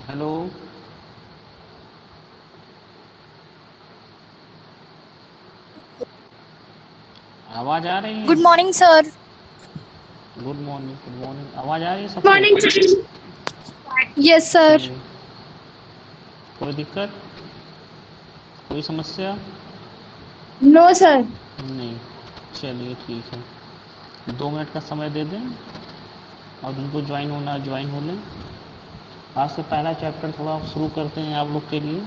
Hello, आवाज आ रही है? Good morning sir. Good morning, good morning. आवाज आ रही है सबको? Morning sir. Yes sir. चलिए, कोई दिक्कत, कोई समस्या? No sir. नहीं। चलिए ठीक है, 2 मिनट का समय दे दें और जिनको ज्वाइन होना है ज्वाइन हो लें। आज से पहला चैप्टर थोड़ा शुरू करते हैं आप लोग के लिए।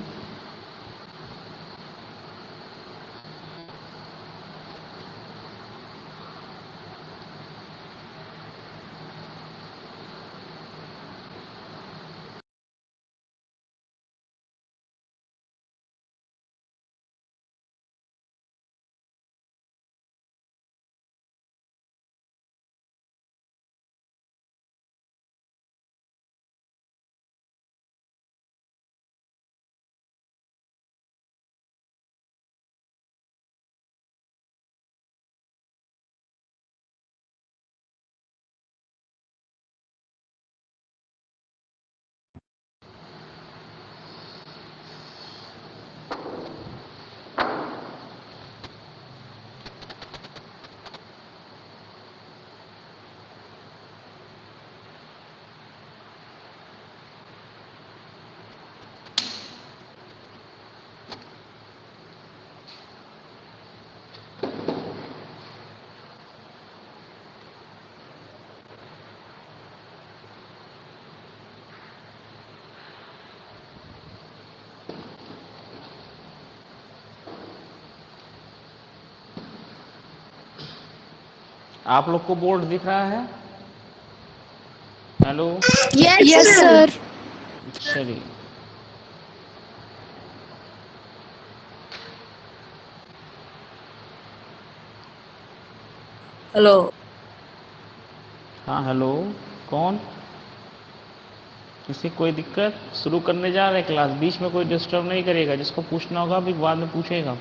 आप लोग को बोर्ड दिख रहा है? Hello, yes yes sir. Sir. चलिए। हेलो। हाँ हेलो, कौन? किसी कोई दिक्कत? शुरू करने जा रहे हैं क्लास, बीच में कोई डिस्टर्ब नहीं करेगा, जिसको पूछना होगा भी बाद में पूछेगा।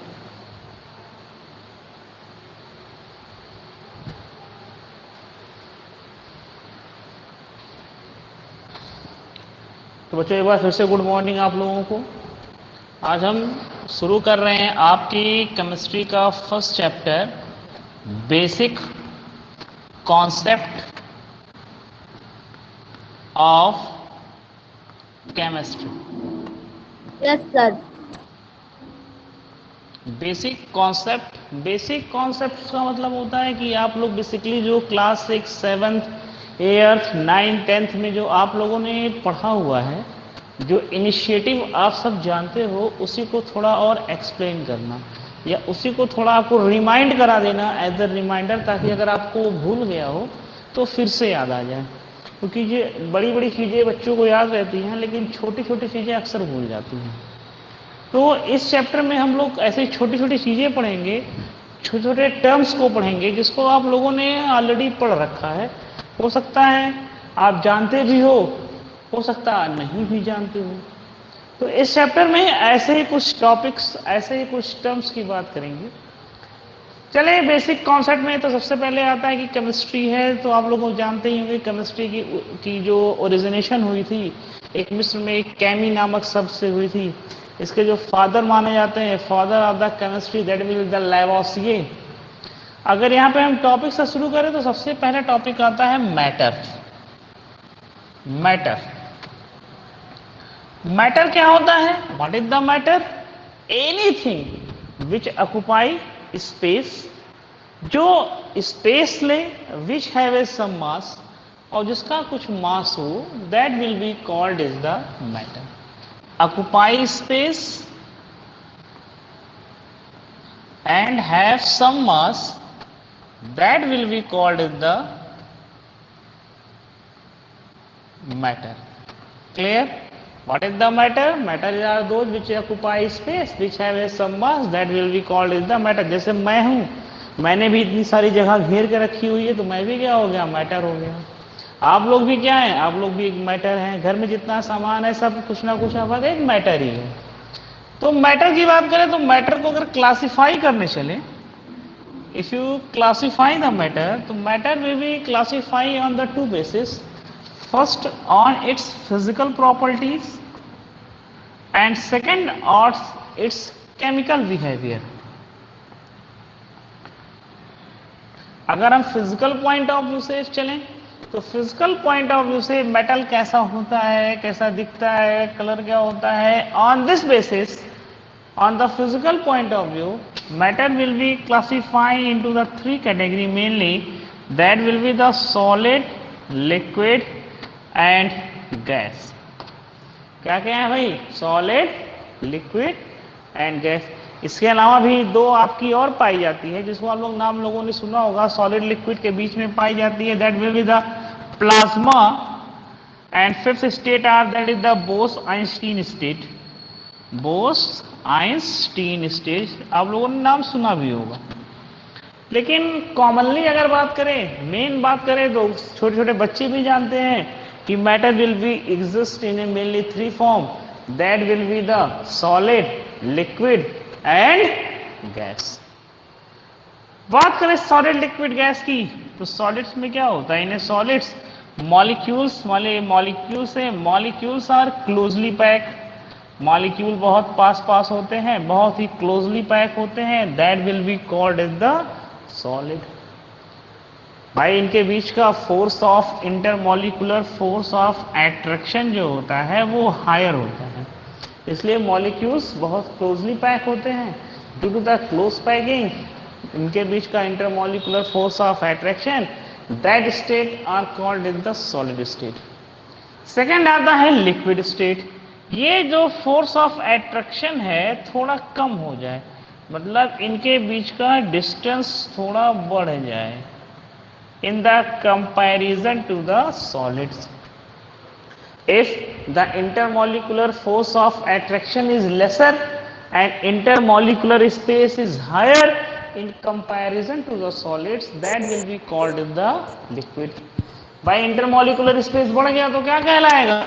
तो बच्चों एक बार फिर से गुड मॉर्निंग आप लोगों को। आज हम शुरू कर रहे हैं आपकी केमिस्ट्री का first chapter, basic concept of chemistry. Yes sir. Basic concept का मतलब होता है कि आप लोग बेसिकली जो class 6, 7th, 8th, 9th, 10th में जो आप लोगों ने पढ़ा हुआ है, जो इनिशिएटिव आप सब जानते हो, उसी को थोड़ा और एक्सप्लेन करना या उसी को थोड़ा आपको रिमाइंड करा देना एज अ रिमाइंडर, ताकि अगर आपको भूल गया हो तो फिर से याद आ जाए। क्योंकि ये बड़ी बड़ी चीज़ें बच्चों को याद रहती हैं, लेकिन छोटी छोटी चीज़ें अक्सर भूल जाती हैं। तो इस चैप्टर में हम लोग ऐसे छोटी छोटी चीज़ें पढ़ेंगे, छोटे छोटे टर्म्स को पढ़ेंगे जिसको आप लोगों ने ऑलरेडी पढ़ रखा है। हो सकता है आप जानते भी हो सकता है नहीं भी जानते हो। तो इस चैप्टर में ऐसे ही कुछ टॉपिक्स, ऐसे ही कुछ टर्म्स की बात करेंगे। चले बेसिक कॉन्सेप्ट में तो सबसे पहले आता है कि केमिस्ट्री है, तो आप लोग जानते ही होंगे केमिस्ट्री की जो ओरिजिनेशन हुई थी, एक मिस्र में एक कैमी नामक शब्द से हुई थी। इसके जो फादर माने जाते हैं, father of the chemistry, that mean the Lavoisier. अगर यहाँ पे हम टॉपिक से शुरू करें तो सबसे पहला टॉपिक आता है मैटर। मैटर मैटर क्या होता है? What is the matter? Anything which occupy space, जो स्पेस ले, which have a some mass, और जिसका कुछ मास हो, that will be called is the matter. Occupy space and have some mass, that will be called as the matter. Clear? What is the matter? Matter are those which occupy space, which have a some mass, that will be called as the matter. जैसे मैं हूँ, मैंने भी इतनी सारी जगह घेर के रखी हुई है, तो मैं भी क्या हो गया? मैटर हो गया। आप लोग भी क्या हैं? आप लोग भी एक मैटर हैं। घर में जितना सामान है सब कुछ ना कुछ हमारा एक मैटर ही है। तो मैटर की बात करें तो मैटर को अगर क्लासिफाई करने चले, if you classify the matter, तो matter will be classified on the two basis. First, on its physical properties, and second its chemical behavior. अगर हम फिजिकल पॉइंट ऑफ व्यू से चलें तो फिजिकल पॉइंट ऑफ व्यू से metal कैसा होता है, कैसा दिखता है, कलर क्या होता है, on this basis, on the physical point of view, matter will be classified into the three category mainly. That will be the solid, liquid and gas. क्या क्या है भाई? Solid, liquid and gas. इसके अलावा भी दो आपकी और पाई जाती है जिसको आप लोग नाम लोगों ने सुना होगा. सॉलिड लिक्विड के बीच में पाई जाती है, that will be the plasma. And fifth state are that is the Bose Einstein state. Bose Einstein state आप लोगों ने नाम सुना भी होगा. लेकिन कॉमनली अगर बात करें, मेन बात करें तो छोटे छोटे बच्चे भी जानते हैं कि matter will be exist in A mainly three form. That will be the solid, liquid and gas. बात करें सॉलिड, लिक्विड, गैस की तो सॉलिड्स में क्या होता है? इन्हें सॉलिड्स मॉलिक्यूल्स वाले मॉलिक्यूल्स है. Molecules are closely pack. Molecule बहुत पास होते हैं, बहुत ही क्लोजली पैक होते हैं. That will be called as the solid. भाई इनके बीच का force of intermolecular force of attraction जो होता है वो हायर होता है, इसलिए मॉलिक्यूल्स बहुत क्लोजली पैक होते हैं. Due to the close packing इनके बीच का intermolecular force of attraction, that state are called in the solid state. Second आता है लिक्विड स्टेट. ये जो फोर्स ऑफ एट्रैक्शन है थोड़ा कम हो जाए, मतलब इनके बीच का डिस्टेंस थोड़ा बढ़ जाए in the comparison to the solids. If the intermolecular force of attraction is lesser and intermolecular space is higher in comparison to the solids, that will be called the liquid. by intermolecular space बढ़ गया तो क्या कहलाएगा?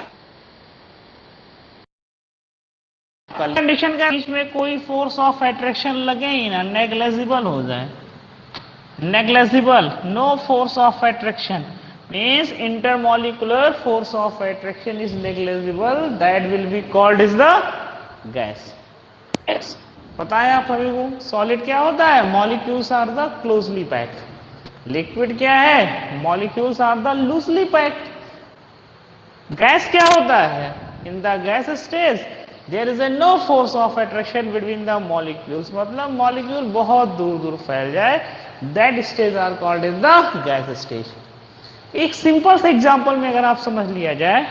Condition का बीच में कोई force of attraction लगे ही ना, नेग्लेजिबल हो जाए. Negligible, no force of attraction means intermolecular force of attraction is negligible. That will be called is the gas. Yes. पता है आप सभी को सॉलिड क्या होता है? Molecules are the closely packed. Liquid क्या है? Molecules are the loosely packed. Gas क्या होता है? In the gas stage there is a no force of attraction between the molecules, मतलब मॉलिक्यूल बहुत दूर दूर फैल जाए. That stage are called is the gas stage. एक सिंपल से एग्जांपल में अगर आप समझ लिया जाए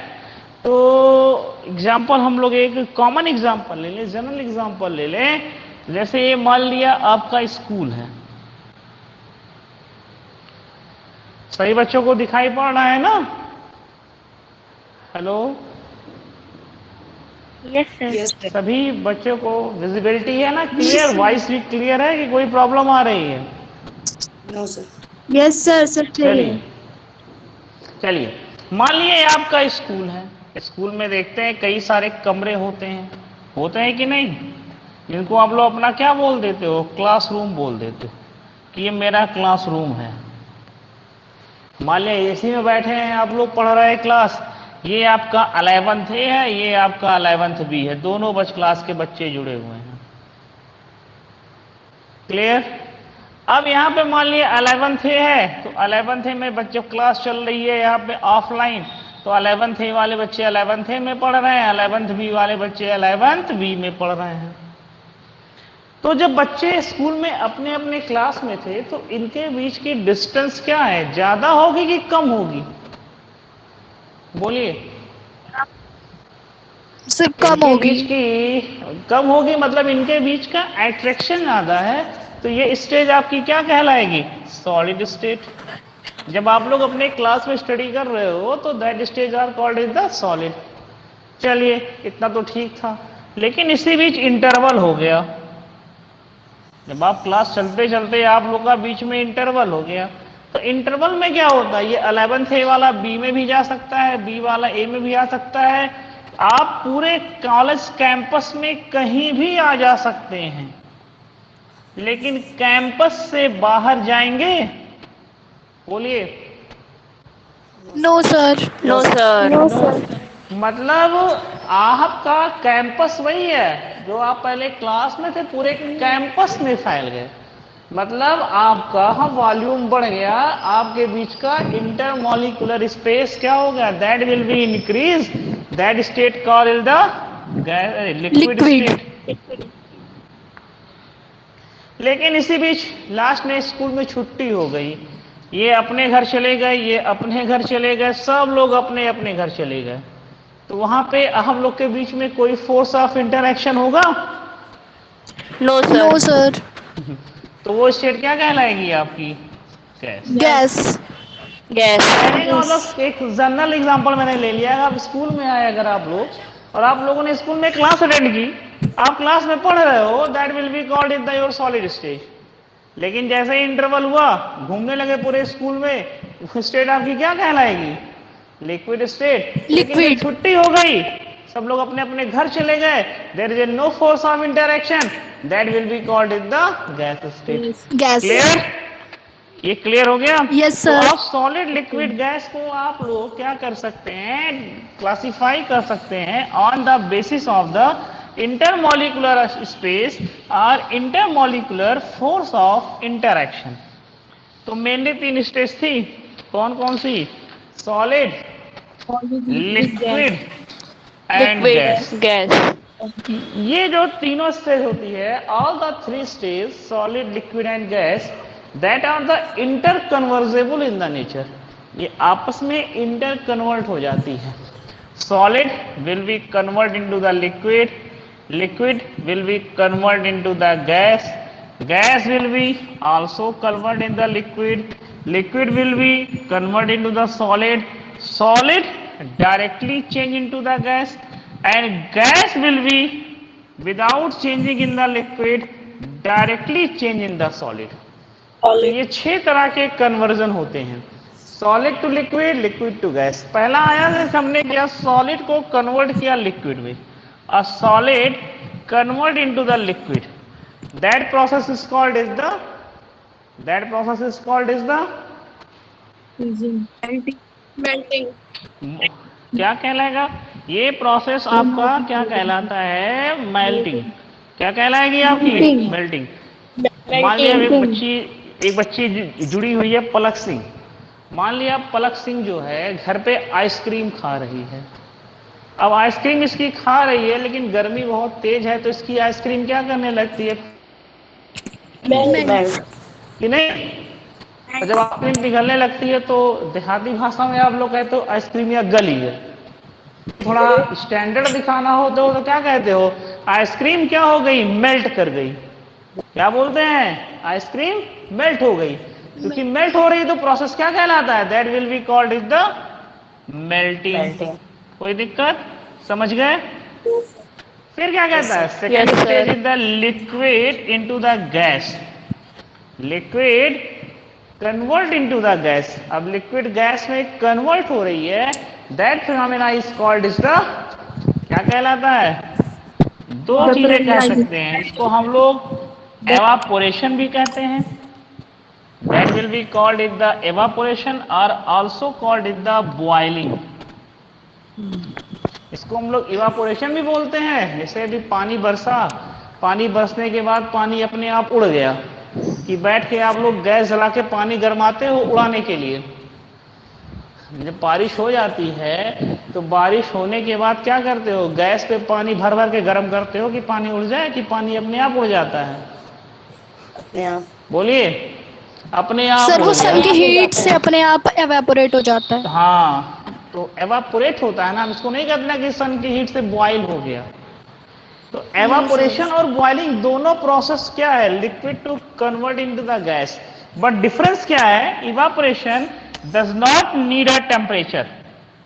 तो एग्जांपल हम लोग एक कॉमन एग्जांपल ले लें, जनरल एग्जांपल ले लें. जैसे ये मान लिया आपका स्कूल है. सही बच्चों को दिखाई पड़ रहा है ना? Hello, Yes, sir. सभी बच्चों को विजिबिलिटी है ना? क्लियर, वॉइस भी क्लियर है कि कोई प्रॉब्लम आ रही है? No sir. Yes, sir. Sir, चलिए मान लीजिए आपका स्कूल है. स्कूल में देखते हैं कई सारे कमरे होते हैं कि नहीं? जिनको आप लोग अपना क्या बोल देते हो? क्लासरूम बोल देते हो कि ये मेरा क्लासरूम है. मान लिया एसी में बैठे हैं आप लोग, पढ़ रहे हैं क्लास. ये आपका 11th A है, ये आपका 11th B है, दोनों क्लास के बच्चे जुड़े हुए हैं. क्लियर? अब यहाँ पे मान लिया 11th A है तो 11th A में बच्चों क्लास चल रही है यहाँ पे ऑफलाइन, तो 11th A वाले बच्चे 11th A में पढ़ रहे हैं, 11th B वाले बच्चे 11th B में पढ़ रहे हैं. तो जब बच्चे स्कूल में अपने अपने क्लास में थे तो इनके बीच की डिस्टेंस क्या है? ज्यादा होगी कि कम होगी? बोलिए. सर कम होगी. कम होगी, मतलब इनके बीच का एट्रैक्शन ज्यादा है. तो ये स्टेज आपकी क्या कहलाएगी? Solid state. जब आप लोग अपने क्लास में स्टडी कर रहे हो तो that stage are called is the solid. चलिए इतना तो ठीक था, लेकिन इसी बीच इंटरवल हो गया. जब आप क्लास चलते चलते आप लोग का बीच में इंटरवल हो गया, तो इंटरवल में क्या होता है? ये 11th A वाला B में भी जा सकता है, B वाला A में भी आ सकता है. आप पूरे कॉलेज कैंपस में कहीं भी आ जा सकते हैं, लेकिन कैंपस से बाहर जाएंगे? बोलिए. No sir. No, sir. मतलब आपका कैंपस वही है जो आप पहले क्लास में थे, पूरे कैंपस में फैल गए। मतलब आपका वॉल्यूम बढ़ गया, आपके बीच का इंटरमॉलिक्यूलर स्पेस क्या हो गया, that will be increase, that state called the liquid Liquid. State. लेकिन इसी बीच लास्ट में स्कूल में छुट्टी हो गई, ये अपने घर चले गए, ये अपने घर चले गए, सब लोग अपने अपने घर चले गए। तो वहां पे हम लोग के बीच में कोई फोर्स ऑफ इंटरएक्शन होगा? No No, sir. sir. तो वो स्टेट क्या कहलाएगी आपकी? गैस। Gas. गैस। कहने का Yes. मतलब एक जनरल एग्जांपल मैंने ले लिया है। आप स्कूल में आए अगर आप लोग, और आप लोगों ने स्कूल में क्लास अटेंड की, आप क्लास में पढ़ रहे हो, that will be called in the your solid stage. लेकिन जैसे ही इंटरवल हुआ, घूमने लगे पूरे स्कूल में, स्टेट आपकी क्या कहलाएगी? Liquid state. लेकिन जब Liquid. छुट्टी हो गई, सब लोग अपने अपने घर चले गए, there is no force of interaction, that will be called in the gas state. Gas. Clear? ये क्लियर हो गया? Yes, तो sir. आप सॉलिड लिक्विड गैस को आप लोग क्या कर सकते हैं, क्लासिफाई कर सकते हैं on the basis of the intermolecular space और इंटरमॉलिक्यूलर फोर्स ऑफ इंटरएक्शन। तो मेनली 3 स्टेज थी, कौन कौन सी? Solid, liquid and gas. Liquid gas. ये जो तीनों स्टेज होती है, all the 3 stage, solid, liquid and gas, that are the inter convertible in the nature. ये आपस में इंटर कन्वर्ट हो जाती है। Solid will be convert into the liquid, liquid will be convert into the gas, gas will be also convert in the liquid, liquid will be convert into the solid, solid directly change into the gas, and gas will be without changing in the liquid directly change in the solid। तो ये 6 तरह के conversion होते हैं, solid to liquid, liquid to gas. पहला आया है, हमने किया सॉलिड को कन्वर्ट किया लिक्विड में, और solid convert into the liquid, that process is called is the Melting. क्या कहलाएगा? ये प्रोसेस आपका क्या कहलाता है? मेल्टिंग। क्या कहलाएगी आपकी? Melting. मेल्टिंग। मान लिया एक बच्ची जुड़ी हुई है पलक सिंह। मान लिया पलक सिंह जो है घर पे आइसक्रीम खा रही है। अब आइसक्रीम इसकी खा रही है, लेकिन गर्मी बहुत तेज है, तो इसकी आइसक्रीम क्या करने लगती है कि नहीं? और जब आइसक्रीम पिघलने लगती है तो देहाती भाषा में आप लोग कहते हो आइसक्रीम या गली है। थोड़ा स्टैंडर्ड दिखाना हो तो क्या कहते हो? आइसक्रीम क्या हो गई? मेल्ट कर गई। क्या बोलते हैं? आइसक्रीम मेल्ट हो गई। क्योंकि मेल्ट हो रही तो प्रोसेस क्या कहलाता है? That will be called is the melting. कोई दिक्कत? समझ गए? फिर क्या कहता है? Second stage is the liquid into the gas, liquid convert into the gas. अब लिक्विड गैस में कन्वर्ट हो रही है, that phenomena is called is the, क्या कहलाता है? 2 चीजें कह सकते हैं इसको, हम लोग एवापोरेशन भी कहते हैं, that will be called is the evaporation, और also called is the boiling. इसको हम लोग इवापोरेशन भी बोलते हैं। जैसे अभी पानी बरसा, पानी बरसने के बाद पानी अपने आप उड़ गया, कि बैठ के आप लोग गैस जला के पानी गरमाते हो उड़ाने के लिए। जब बारिश हो जाती है तो बारिश होने के बाद क्या करते हो? गैस पे पानी भर भर के गर्म करते हो कि पानी उड़ जाए, कि पानी अपने आप उड़ जाता है? अपने आप। बोलिए, अपने आप सर उड़ वो गया। सन की हीट से अपने आप एवेपोरेट हो जाता है। हाँ, तो एवापोरेट होता है ना, हम इसको नहीं कहते ना कि सन की हीट से बॉयल हो गया। तो एवापोरेशन और बॉइलिंग दोनों प्रोसेस क्या है? Liquid to convert into the gas. But difference क्या है? Evaporation does not need a temperature,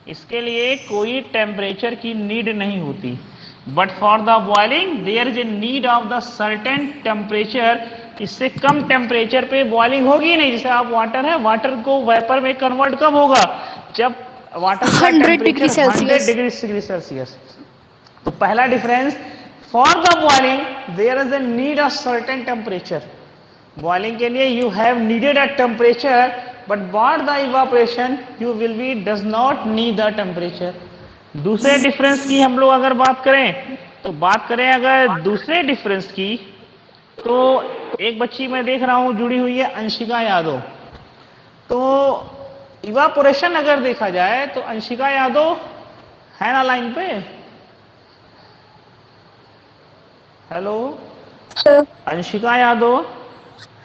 इसके लिए कोई टेम्परेचर की नीड नहीं होती। But for the boiling there is a need of the certain temperature. इससे कम टेम्परेचर पे बॉइलिंग होगी नहीं। जैसे आप वाटर है, वाटर को वेपर में कन्वर्ट कब होगा? जब वाटर का 100 degree temperature 100 Celsius. Degree Celsius. तो पहला difference, for the boiling there is a need of certain temperature. Boiling के लिए you have needed a temperature, but for the evaporation you will be does not need the temperature. दूसरे difference की हम लोग अगर बात करें, तो बात करें अगर दूसरे डिफरेंस की, तो एक बच्ची मैं देख रहा हूं जुड़ी हुई है, अंशिका यादव। तो इवापोरेशन अगर देखा जाए तो अंशिका यादव है ना लाइन पे? Hello, sir. अंशिका यादव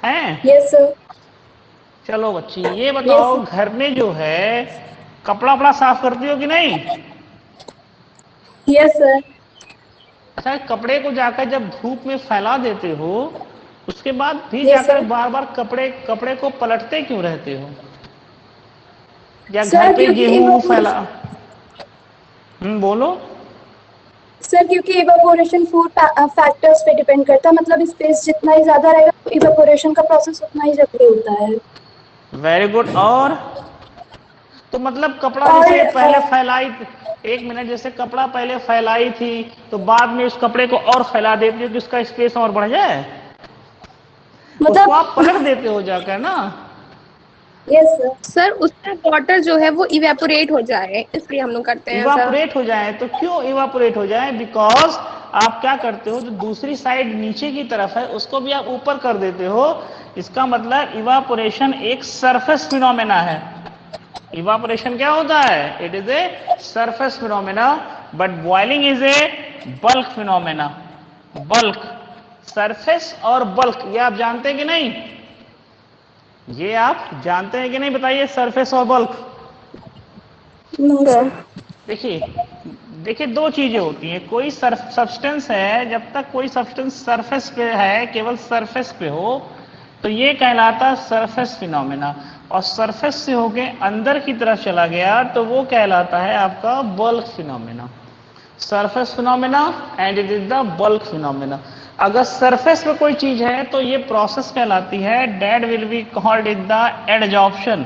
हैं? Yes sir. चलो बच्ची ये बताओ, घर में जो है कपड़ा वपड़ा साफ करती हो कि नहीं? Yes sir. अच्छा, कपड़े को जाकर जब धूप में फैला देते हो, उसके बाद भी यस जाकर सर। बार बार कपड़े को पलटते क्यों रहते हो? या घर सर पे क्योंकि गेहूं फैला, बोलो। सर क्योंकि इवेपोरेशन फूड फैक्टर्स पे डिपेंड करता है, मतलब स्पेस जितना ही ज्यादा रहेगा इवेपोरेशन का प्रोसेस उतना ही जल्दी होता है। Very good. और तो मतलब कपड़ा और जैसे पहले फैलाई, एक मिनट, जैसे कपड़ा पहले फैलाई थी तो बाद में उस कपड़े को और फैला देती हो कि उसका स्पेस और बढ़ जाए, उसको आप मतलब पलट देते हो जाकर ना। Yes sir. सर उससे वाटर जो है वो इवेपोरेट हो जाए, इसलिए हम लोग करते हैं ऐसा। इवापोरेट हो जाए, तो क्यों इवापोरेट हो जाए? बिकॉज आप क्या करते हो, जो दूसरी साइड नीचे की तरफ है उसको भी आप ऊपर कर देते हो। इसका मतलब इवापोरेशन एक सरफेस फिनोमेना है। इवापोरेशन क्या होता है? It is a surface phenomena, but boiling is a bulk phenomena. Bulk, surface और बल्क, ये आप जानते हैं कि नहीं? ये आप जानते हैं कि नहीं बताइए, सरफेस और बल्क? No sir. देखिए, देखिए दो चीजें होती हैं। कोई सब्सटेंस है, जब तक कोई सब्सटेंस सरफेस पे है, केवल सरफेस पे हो, तो ये कहलाता है सरफेस फिनोमेना। और सरफेस से होके अंदर की तरफ चला गया तो वो कहलाता है आपका bulk phenomena. Surface phenomena and it is the bulk phenomena. अगर सरफेस पे कोई चीज है तो ये प्रोसेस कहलाती है, that will be called in the adsorption.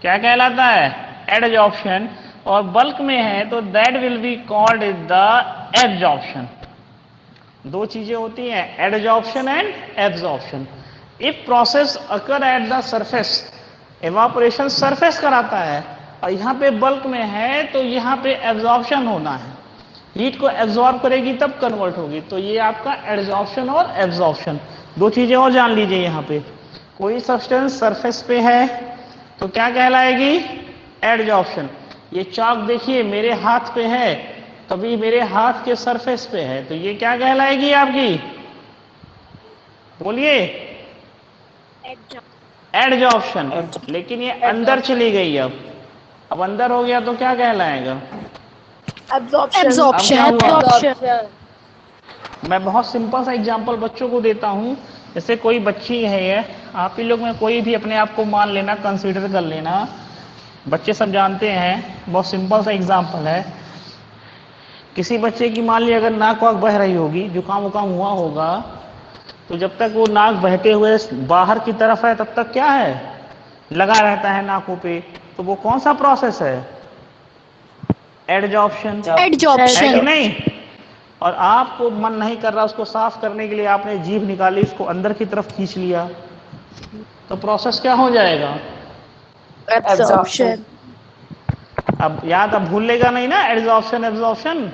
क्या कहलाता है? एडजॉर्प्शन। और बल्क में है तो that will be called in the absorption. दो चीजें होती हैं, adsorption and absorption. If process occur at the surface, evaporation surface कराता है, और यहाँ पे बल्क में है तो यहाँ पे एब्जॉर्प्शन होना है, हीट को एब्जॉर्ब करेगी तब कन्वर्ट होगी। तो ये आपका एड्जॉर्प्शन और एब्जॉर्प्शन, दो चीजें और जान लीजिए। यहाँ पे कोई सब्सटेंस सरफेस पे है तो क्या कहलाएगी? एड्जॉर्प्शन। ये चॉक देखिए मेरे हाथ पे है, तभी मेरे हाथ के सरफेस पे है, तो ये क्या कहलाएगी आपकी? बोलिए। एड्जॉर्प्शन। लेकिन ये अंदर चली गई, अब अंदर हो गया तो क्या कहलाएगा? एब्जॉर्प्शन। अब क्या हुआ? Absorption. मैं बहुत सिंपल सा एग्जांपल बच्चों को देता हूँ। जैसे कोई बच्ची है, ये आप ही लोग में कोई भी अपने आप को मान लेना, कंसीडर कर लेना, बच्चे सब जानते हैं, बहुत सिंपल सा एग्जांपल है। किसी बच्चे की मान ली अगर नाक वाक बह रही होगी, जुकाम वुकाम हुआ होगा, तो जब तक वो नाक बहते हुए बाहर की तरफ है तब तक क्या है? लगा रहता है नाकों पे। तो वो कौन सा प्रोसेस है? एडजॉर्प्शन, है कि एडजॉर्प्शन। नहीं? और आपको मन नहीं कर रहा उसको साफ करने के लिए, आपने जीभ निकाली, उसको अंदर की तरफ खींच लिया, तो प्रोसेस क्या हो जाएगा? Absorption. अब याद, अब भूलेगा नहीं ना, एड्जॉर्प्शन एब्जॉर्प्शन,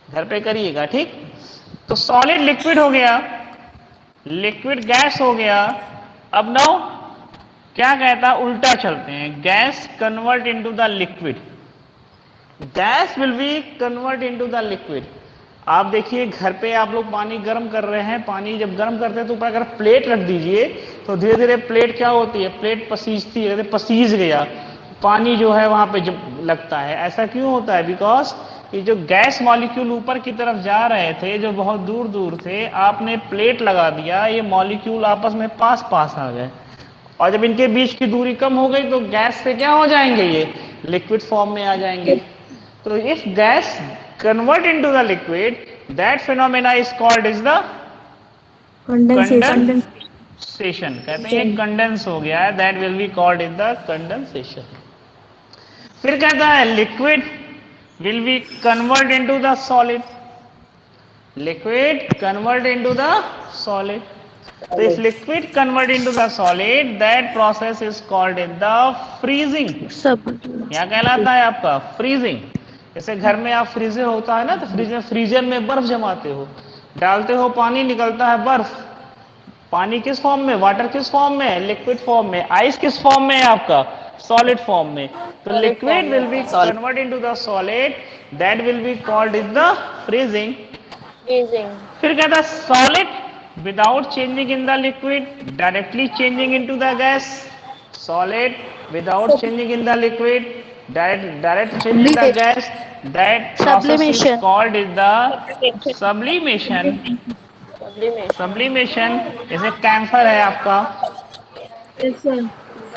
घर पे करिएगा, ठीक? तो सॉलिड लिक्विड हो गया, लिक्विड गैस हो गया। अब नाउ क्या कहता है, उल्टा चलते हैं, gas convert into the liquid, gas will be convert into the liquid. आप देखिए घर पे आप लोग पानी गर्म कर रहे हैं, पानी जब गर्म करते हैं तो ऊपर अगर प्लेट रख दीजिए तो धीरे धीरे प्लेट क्या होती है? प्लेट पसीजती है, पसीज गया, पानी जो है वहां पे जब लगता है। ऐसा क्यों होता है? बिकॉज ये जो गैस मॉलिक्यूल ऊपर की तरफ जा रहे थे, जो बहुत दूर दूर थे, आपने प्लेट लगा दिया, ये मॉलिक्यूल आपस में पास पास आ गए, और जब इनके बीच की दूरी कम हो गई तो गैस से क्या हो जाएंगे? ये लिक्विड फॉर्म में आ जाएंगे। तो if gas convert into the liquid, that phenomena is called is the condensation. कहते हैं कंडेंस हो गया है, that will be called is the condensation. फिर कहता है liquid will be convert into the solid, liquid convert into the solid. तो if liquid convert into the solid, that process is called in the freezing. सब क्या कहलाता है आपका? Freezing. जैसे घर में आप फ्रीजर होता है ना, तो फ्रीजर में बर्फ जमाते हो, डालते हो पानी, निकलता है बर्फ। पानी किस फॉर्म में? वाटर किस फॉर्म में? लिक्विड फॉर्म में। आइस किस फॉर्म में है आपका? सॉलिड फॉर्म में। तो liquid will be convert into the solid, that will be called is the freezing. फिर कहता है solid without changing in the liquid directly changing into the gas. Solid without changing in the liquid direct changing the gas, that process is Sublimation. Called is the sublimation. Sublimation. जैसे cancer है आपका,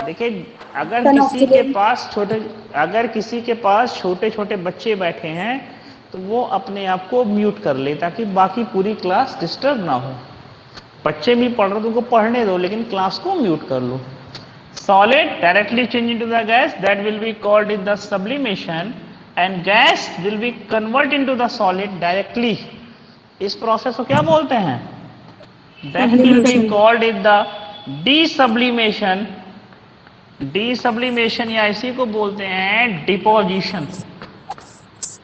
देखिए अगर किसी के पास छोटे छोटे बच्चे बैठे हैं तो वो अपने आप को म्यूट कर ले ताकि बाकी पूरी क्लास डिस्टर्ब ना हो। बच्चे भी पढ़ रहे तो उनको पढ़ने दो, लेकिन क्लास को म्यूट कर लो। Solid directly change into the gas, that will be called in the sublimation, and gas will be convert into the solid directly. इस प्रोसेस को क्या बोलते हैं? That will be called in the desublimation. Desublimation या इसी को बोलते हैं डिपोजिशन।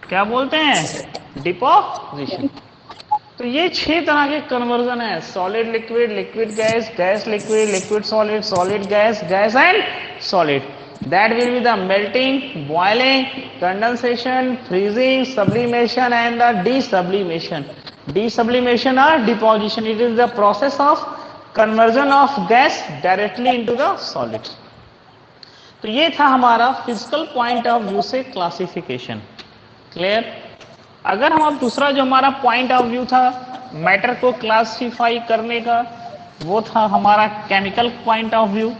क्या बोलते हैं? डिपोजिशन। तो ये 6 तरह के कन्वर्जन है, solid liquid, liquid gas, gas liquid, liquid solid, solid gas, gas and solid. That will be the melting, boiling, condensation, freezing, sublimation and the desublimation. Desublimation और deposition, it is the process of conversion of gas directly into the solid. तो ये था हमारा physical point of view से classification. Clear? अगर हम अब दूसरा जो हमारा पॉइंट ऑफ व्यू था मैटर को क्लासिफाई करने का, वो था हमारा केमिकल पॉइंट ऑफ व्यू।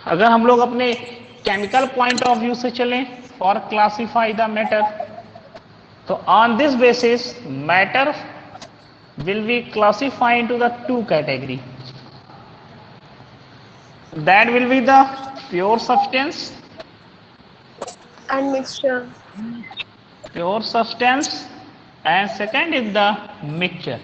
अगर हम लोग अपने केमिकल पॉइंट ऑफ व्यू से चलें फॉर क्लासिफाई द मैटर, तो on this basis matter will be classified into the 2 category. That will be the pure substance and mixture. Pure substance, and second is the mixture.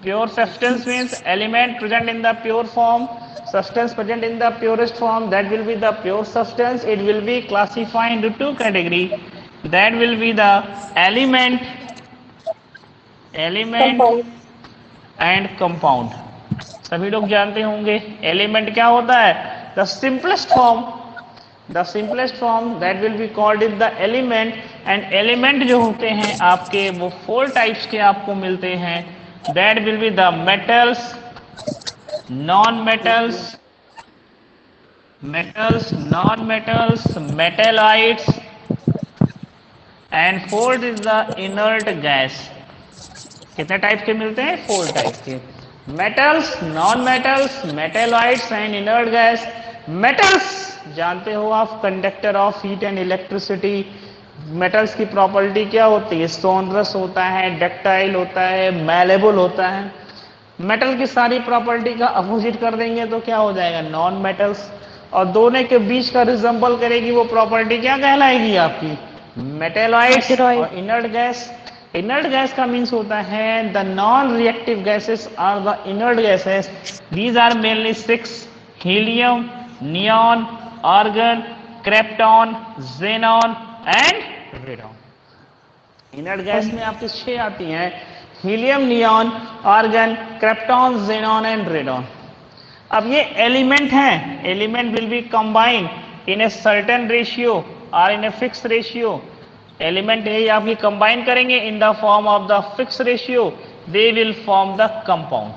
Pure substance means element present in the pure form, substance present in the purest form, that will be the pure substance. It will be classified into 2 category. That will be the element Compound. and compound. सभी लोग जानते होंगे element क्या होता है? The simplest form, the simplest form that will be called is the element. And element जो होते हैं आपके वो 4 टाइप्स के आपको मिलते हैं। That will be the metals, non metals, non metals, metalloids, and fourth is the inert gas. कितने टाइप के मिलते हैं? 4 टाइप के। Metals, non metals, metalloids and inert gas. Metals जानते हो आप, conductor of heat and electricity. Metals की property क्या होती है? सोनरस होता है, डक्टाइल होता है, मैलेबल होता है। मेटल की सारी प्रॉपर्टी का अपोजिट कर देंगे तो क्या हो जाएगा? Non metals. और दोनों के बीच का रिजम्बल करेगी वो प्रॉपर्टी क्या कहलाएगी आपकी? मेटेलाइट्स और इनर्ट गैस। इनर्ट गैस का मीन्स होता है the non reactive gases are the inert gases. These are mainly 6: helium, neon, argon, krypton, xenon and radon. Inert gas में आपकी 6 आती हैं: helium, neon, argon, krypton, xenon and radon. अब ये element हैं, element will be combined in a certain ratio और in a fix ratio. Element है आपकी कंबाइन करेंगे in the form of the fix ratio, they will form the compound.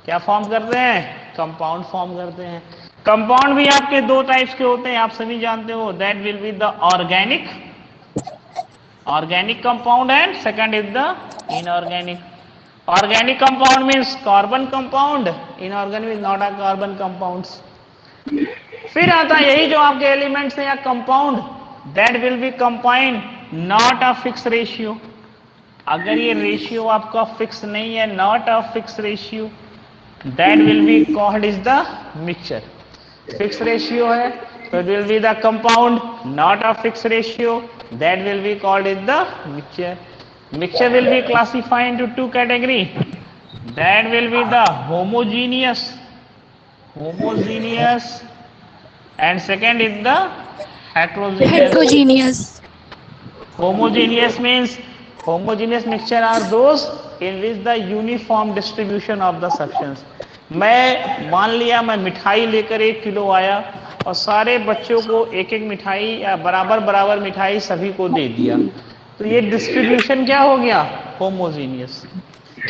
क्या form करते हैं? कंपाउंड फॉर्म करते हैं। कंपाउंड भी आपके 2 टाइप्स के होते हैं, आप सभी जानते हो। That will be the organic compound and second is the inorganic. Organic compound means carbon compound, inorganic means not a carbon compounds. फिर आता है यही जो आपके एलिमेंट्स हैं या compound, that will be combined not a fix ratio. अगर ये रेशियो आपका फिक्स नहीं है, not a fix ratio, that will be called is the mixture. Fix ratio है तो it will be the compound, not a fix ratio, that will be called is the mixture. Mixture will be classified into 2 category. That will be the homogeneous, and second is the Heterogeneous. Homogeneous means homogeneous mixture are those in which the uniform distribution of the substance. मैं मान लिया मैं मिठाई लेकर 1 kilo आया और सारे बच्चों को एक एक मिठाई या बराबर बराबर मिठाई सभी को दे दिया, तो ये डिस्ट्रीब्यूशन क्या हो गया? होमोजीनियस।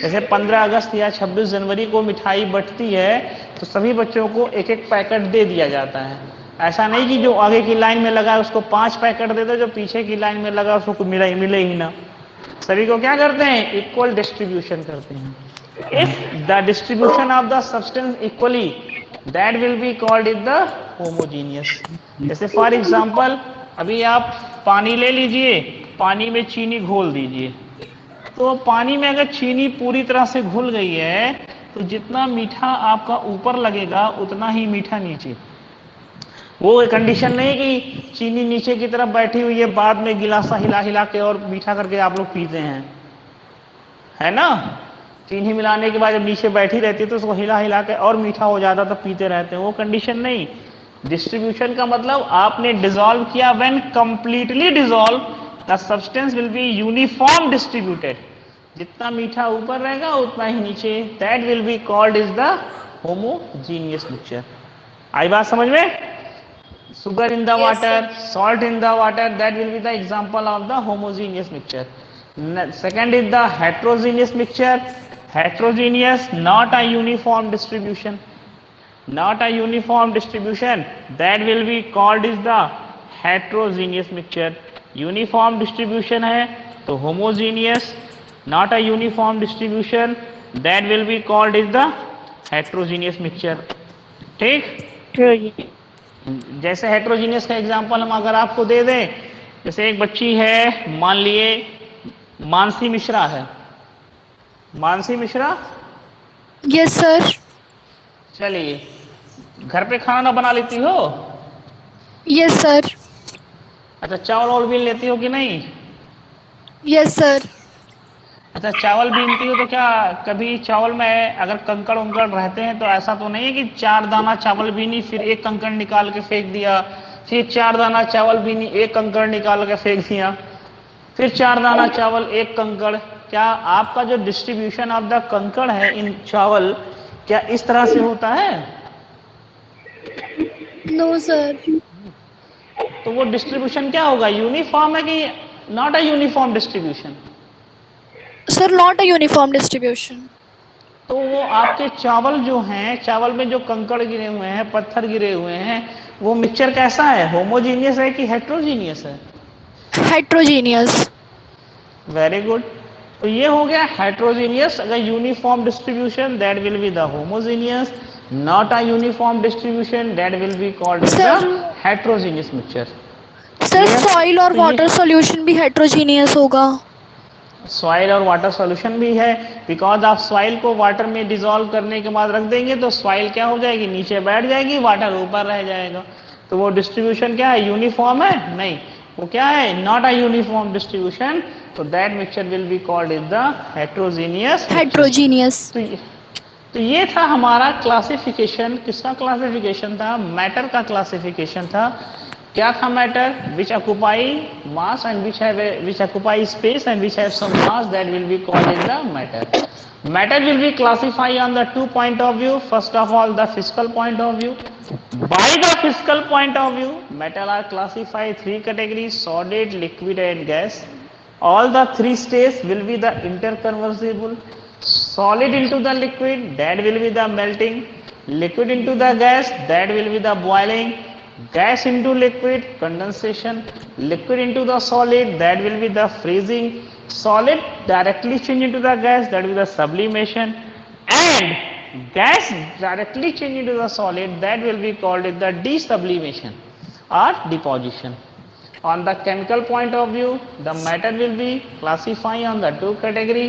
जैसे 15 अगस्त या 26 जनवरी को मिठाई बंटती है तो सभी बच्चों को एक एक पैकेट दे दिया जाता है। ऐसा नहीं कि जो आगे की लाइन में लगा उसको 5 पैकेट दे दो, जो पीछे की लाइन में लगा उसको मिले ही ना। सभी को क्या करते हैं? इक्वल डिस्ट्रीब्यूशन करते हैं। If the distribution of the substance equally, that will be called is the homogeneous. जैसे फॉर एग्जाम्पल अभी आप पानी ले लीजिए, पानी में चीनी घोल दीजिए, तो पानी में अगर चीनी पूरी तरह से घुल गई है तो जितना मीठा आपका ऊपर लगेगा उतना ही मीठा नीचे। वो कंडीशन नहीं कि चीनी नीचे की तरफ बैठी हुई है, बाद में गिलासा हिला हिला के और मीठा करके आप लोग पीते हैं, है ना? चीनी मिलाने के बाद जब नीचे बैठी रहती है तो उसको हिला हिला के और मीठा हो जाता तो पीते रहते हैं। वो कंडीशन नहीं। डिस्ट्रीब्यूशन का मतलब आपने डिसॉल्व किया, when completely dissolve the substance will be uniform distributed. जितना मीठा ऊपर रहेगा उतना ही नीचे, that will be called is the homogeneous mixture. आई बात समझ में? Sugar in the water, salt in the water, that will be the example of the homogeneous mixture. Second is the heterogeneous mixture. Heterogeneous, not a uniform distribution. Not a uniform distribution. That will be called is the heterogeneous mixture. Uniform distribution है तो homogeneous. Not a uniform distribution. That will be called is the heterogeneous mixture. ठीक? जैसे heterogeneous का example हम अगर आपको दे दें, जैसे एक बच्ची है, मान लिए मानसी मिश्रा है। मानसी मिश्रा? Yes sir. चलिए, घर पे खाना बना लेती हो? Yes sir. अच्छा, चावल और बीन लेती हो कि नहीं? Yes sir. अच्छा, चावल बीनती हो तो क्या कभी चावल में अगर कंकड़ उंकड़ रहते हैं तो ऐसा तो नहीं है कि 4 दाना चावल बीनी फिर एक कंकड़ निकाल के फेंक दिया, फिर 4 दाना चावल बीनी एक कंकड़ निकाल के फेंक दिया, फिर 4 दाना चावल एक कंकड़? क्या आपका जो डिस्ट्रीब्यूशन ऑफ द कंकड़ है इन चावल, क्या इस तरह से होता है? No sir. तो वो डिस्ट्रीब्यूशन क्या होगा? यूनिफॉर्म है कि not a uniform distribution? Sir not a uniform distribution. तो वो आपके चावल जो हैं, चावल में जो कंकड़ गिरे हुए हैं, पत्थर गिरे हुए हैं, वो मिक्सचर कैसा है? होमोजीनियस है कि हेट्रोजीनियस है? हेट्रोजीनियस। Very good. तो ये हो गया हेट्रोजीनियस। अगर uniform distribution that will be the homogeneous, not a uniform distribution that will be called the heterogeneous mixture. Sir soil और वाटर सॉल्यूशन भी हेट्रोजीनियस होगा? सॉइल और वाटर सॉल्यूशन भी है, बिकॉज आप सॉइल को वाटर में डिसॉल्व करने के बाद रख देंगे तो सॉइल क्या हो जाएगी? नीचे बैठ जाएगी, वाटर ऊपर रह जाएगा। तो वो डिस्ट्रीब्यूशन क्या है? यूनिफॉर्म है? नहीं, वो क्या है? Not a uniform distribution. तो that mixture will be called is the heterogeneous. Heterogeneous. तो ये था हमारा क्लासिफिकेशन। किसका क्लासिफिकेशन था? मैटर का क्लासिफिकेशन था। क्या था matter? Which occupy mass and which occupy space and which have some mass, that will be called in the matter. Matter will be classified on the 2 point of view. First of all, the physical point of view. By the physical point of view, metal are classified 3 categories: solid, liquid, and gas. All the 3 states will be the interconversible. Solid into the liquid, that will be the melting. Liquid into the gas, that will be the boiling. Gas into liquid, condensation. Liquid into the solid, that will be the freezing. Solid directly change into the gas, that will be the sublimation, and gas directly change into the solid, that will be called the desublimation or deposition. On the chemical point of view, the matter will be classified on the 2 category: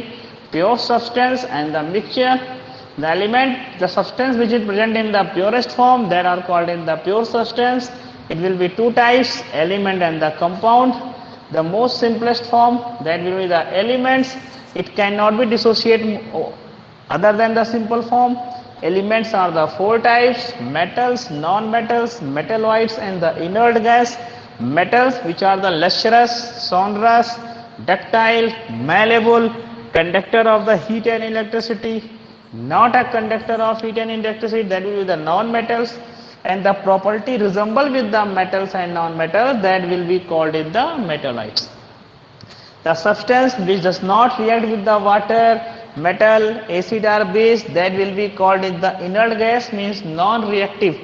pure substance and the mixture. The element, the substance which is present in the purest form, that are called in the pure substance. It will be 2 types: element and the compound. The most simplest form, that will be the elements. It cannot be dissociated other than the simple form. Elements are the 4 types: metals, non-metals, metalloids, and the inert gas. metals which are the lustrous, sonorous, ductile, malleable, conductor of the heat and electricity, not a conductor of heat and electricity, that will be the non-metals, and the property resemble with the metals and non-metals, that will be called in the metallites. The substance which does not react with the water, metal, acid or base, that will be called in the inert gas, means non-reactive.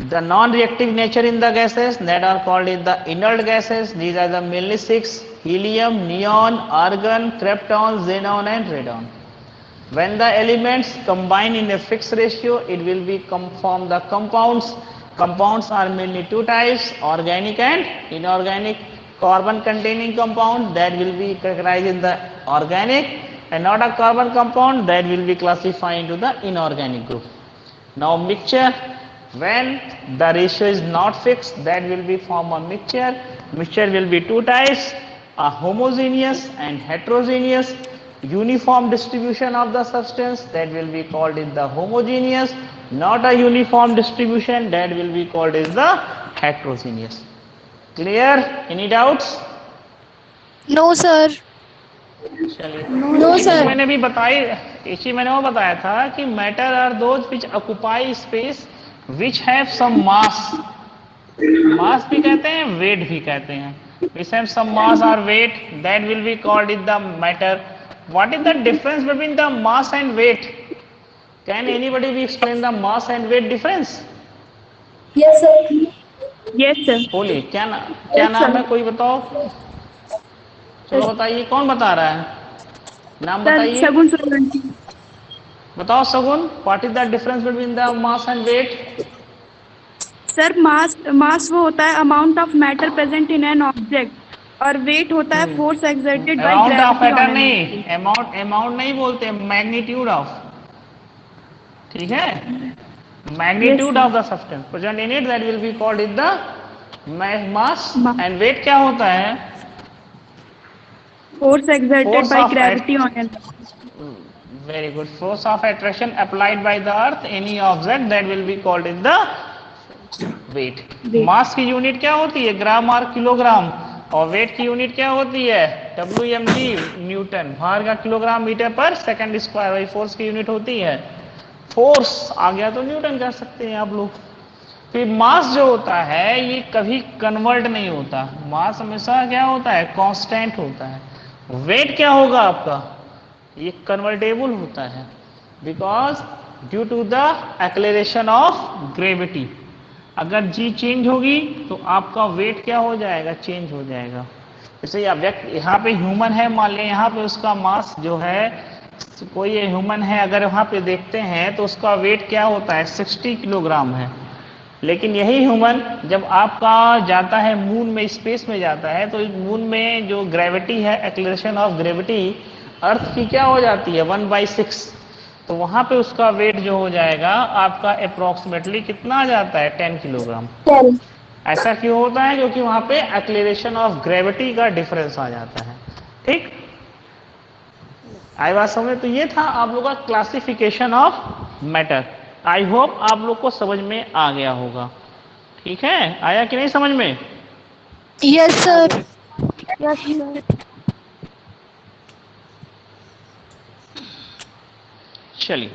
The non-reactive nature in the gases, that are called in the inert gases. These are the mainly 6: helium, neon, argon, krypton, xenon and radon. When the elements combine in a fixed ratio, it will be form the compounds. Compounds are mainly two types: organic and inorganic. Carbon containing compound, that will be categorized in the organic, and not a carbon compound, that will be classified into the inorganic group. Now mixture, when the ratio is not fixed, that will be form a mixture. Mixture will be two types: a homogeneous and heterogeneous. Uniform distribution of the substance, that will be called in the homogeneous. Not a uniform distribution, that will be called as the heterogeneous. Clear? Any doubts? No, sir. चलिए, No, sir. मैंने भी बताई, इसी मैंने वो बताया था कि matter are those which occupy space which have some mass. Mass भी कहते हैं, वेट भी कहते हैं. विच हैव सम मास और weight, that will be called in the matter. What is the difference between the mass and weight? Can anybody भी explain the mass and weight difference? Yes sir. Yes, sir. बोलिए, क्या नाम है, कोई बताओ. चलो बताइए, कौन बता रहा है? नाम Sir, बताइए. Shagun Solanki. बताओ Shagun, what is the difference between the mass and weight? Sir, mass वो होता है amount of matter present in an object और weight होता है force exerted by amount of gravity matter on an नहीं, object. Amount नहीं बोलते, मैग्नीट्यूड ऑफ. ठीक है, magnitude of the substance present in it, that will be called in the mass. And weight क्या होता है? Force exerted Force by of gravity on an object. Very good. Force of attraction applied by the earth, any object, that will be called in the weight. मास की unit क्या होती है? ग्राम और kilogram. और wait की यूनिट क्या होती है? WMG, Newton. भार का किलोग्राम मीटर पर सेकंड स्क्वायर. वही फोर्स की यूनिट होती है. फोर्स आ गया तो न्यूटन कर सकते हैं आप लोग. फिर मास जो होता है, ये कभी कन्वर्ट नहीं होता. मास हमेशा क्या होता है? कांस्टेंट होता है. वेट क्या होगा आपका? ये कन्वर्टेबल होता है, because due to the acceleration of gravity. अगर जी चेंज होगी तो आपका वेट क्या हो जाएगा? चेंज हो जाएगा. जैसे व्यक्ति यहाँ पे ह्यूमन है, मान लें यहाँ पे उसका मास जो है, कोई ह्यूमन है, अगर वहाँ पे देखते हैं तो उसका वेट क्या होता है? 60 किलोग्राम है. लेकिन यही ह्यूमन जब आपका जाता है मून में, स्पेस में जाता है, तो मून में जो ग्रेविटी है, एक्लेरेशन ऑफ ग्रेविटी अर्थ की क्या हो जाती है? 1/6. तो वहां पे उसका वेट जो हो जाएगा आपका अप्रोक्सीमेटली कितना आ जाता है? 10 किलोग्राम. 10. ऐसा क्यों होता है? क्योंकि वहां पे एक्लेरेशन ऑफ ग्रेविटी का डिफरेंस आ जाता है. ठीक, आई बात समझ? तो ये था आप लोग का classification of matter. I hope आप लोग को समझ में आ गया होगा. ठीक है, आया कि नहीं समझ में? Yes, sir. Yes, sir. चलिए,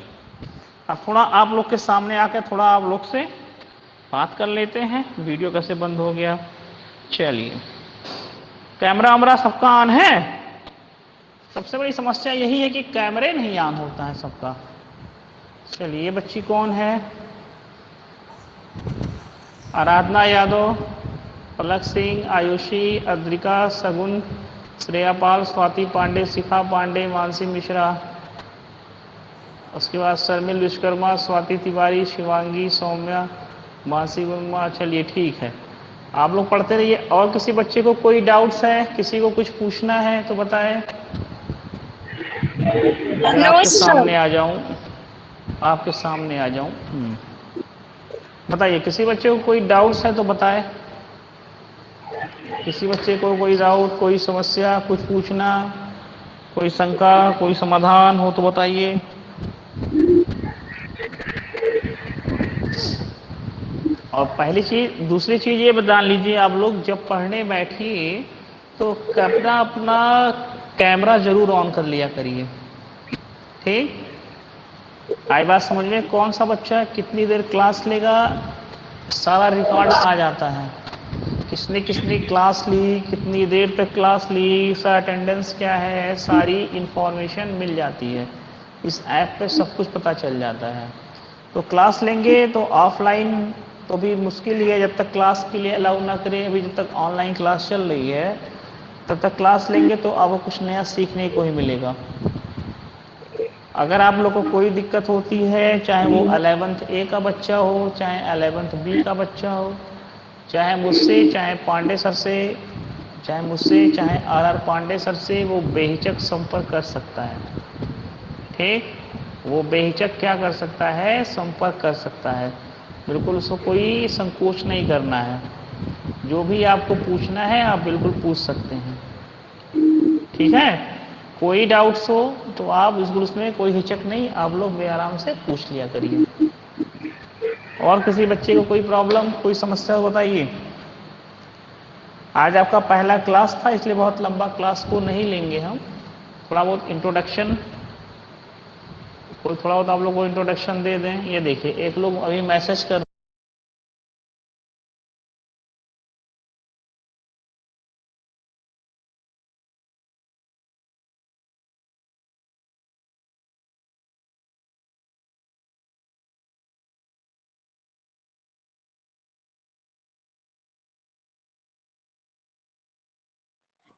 अब थोड़ा आप लोग के सामने आकर थोड़ा आप लोग से बात कर लेते हैं. वीडियो कैसे बंद हो गया? चलिए, कैमरा वैमरा सबका ऑन है? सबसे बड़ी समस्या यही है कि कैमरे नहीं ऑन होता है सबका. चलिए, ये बच्ची कौन है? आराधना यादव, पलक सिंह, आयुषी, अद्रिका, सगुन, श्रेया पाल, स्वाति पांडे, शिखा पांडे, मानसी मिश्रा. उसके बाद शर्मिल विश्वकर्मा, स्वाति तिवारी, शिवांगी, सौम्या, मानसी वर्मा. चलिए ठीक है, आप लोग पढ़ते रहिए. और किसी बच्चे को कोई डाउट्स है, किसी को कुछ पूछना है तो बताएं. मैं आपके सामने आ जाऊं, आपके सामने आ जाऊं. बताइए, किसी बच्चे को कोई डाउट्स है तो बताएं. किसी बच्चे को कोई डाउट, कोई समस्या, कुछ पूछना, कोई शंका, कोई समाधान हो तो बताइए. और पहली चीज, दूसरी चीज ये बता लीजिए, आप लोग जब पढ़ने बैठिए तो अपना अपना कैमरा जरूर ऑन कर लिया करिए। ठीक, आई बात समझ में? कौन सा बच्चा कितनी देर क्लास लेगा सारा रिकॉर्ड आ जाता है, किसने किसने क्लास ली, कितनी देर तक क्लास ली, इसका अटेंडेंस क्या है, सारी इंफॉर्मेशन मिल जाती है। इस ऐप पे सब कुछ पता चल जाता है। तो क्लास लेंगे तो ऑफलाइन तो भी मुश्किल ही है, जब तक क्लास के लिए अलाउ ना करें। अभी जब तक ऑनलाइन क्लास चल रही है तब तक क्लास लेंगे तो आपको कुछ नया सीखने को ही मिलेगा। अगर आप लोग को कोई दिक्कत होती है, चाहे वो 11th ए का बच्चा हो, चाहे 11th बी का बच्चा हो, चाहे मुझसे, चाहे पांडे सर से, चाहे मुझसे, चाहे आर पांडे सर से, वो बेहिचक संपर्क कर सकता है। ठीक, वो बेहिचक क्या कर सकता है, संपर्क कर सकता है। बिल्कुल उसको कोई संकोच नहीं करना है। जो भी आपको पूछना है आप बिल्कुल पूछ सकते हैं। ठीक है, कोई डाउट्स हो तो आप बिल्कुल उसमें कोई हिचक नहीं, आप लोग बेआराम से पूछ लिया करिए। और किसी बच्चे को कोई प्रॉब्लम, कोई समस्या हो बताइए। आज आपका पहला क्लास था इसलिए बहुत लंबा क्लास को नहीं लेंगे हम, थोड़ा बहुत इंट्रोडक्शन, कोई थोड़ा बहुत आप लोग को इंट्रोडक्शन दे दें। ये देखिए एक लोग अभी मैसेज कर,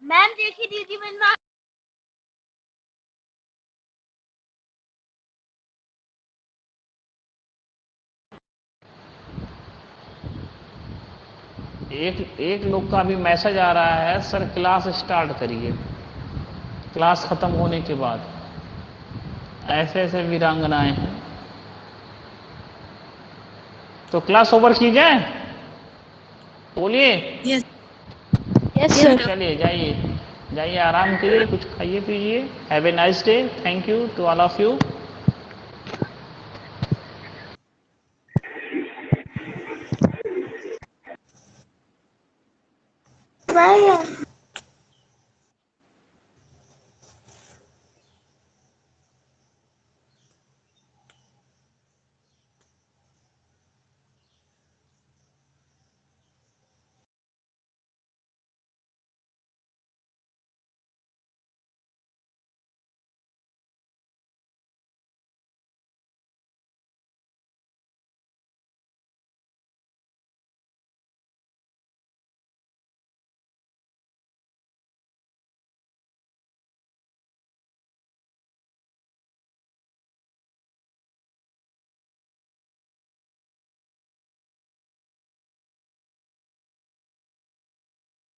मैम देखिए दीदी बनवा। एक लोग का भी मैसेज आ रहा है, सर क्लास स्टार्ट करिए क्लास खत्म होने के बाद। ऐसे ऐसे वीरांगनाएं हैं, तो क्लास ओवर की जाए, बोलिए। Yes sir. चलिए जाइए, जाइए आराम करिए, कुछ खाइए पीजिए। Have a nice day, thank you to all of you. Bye.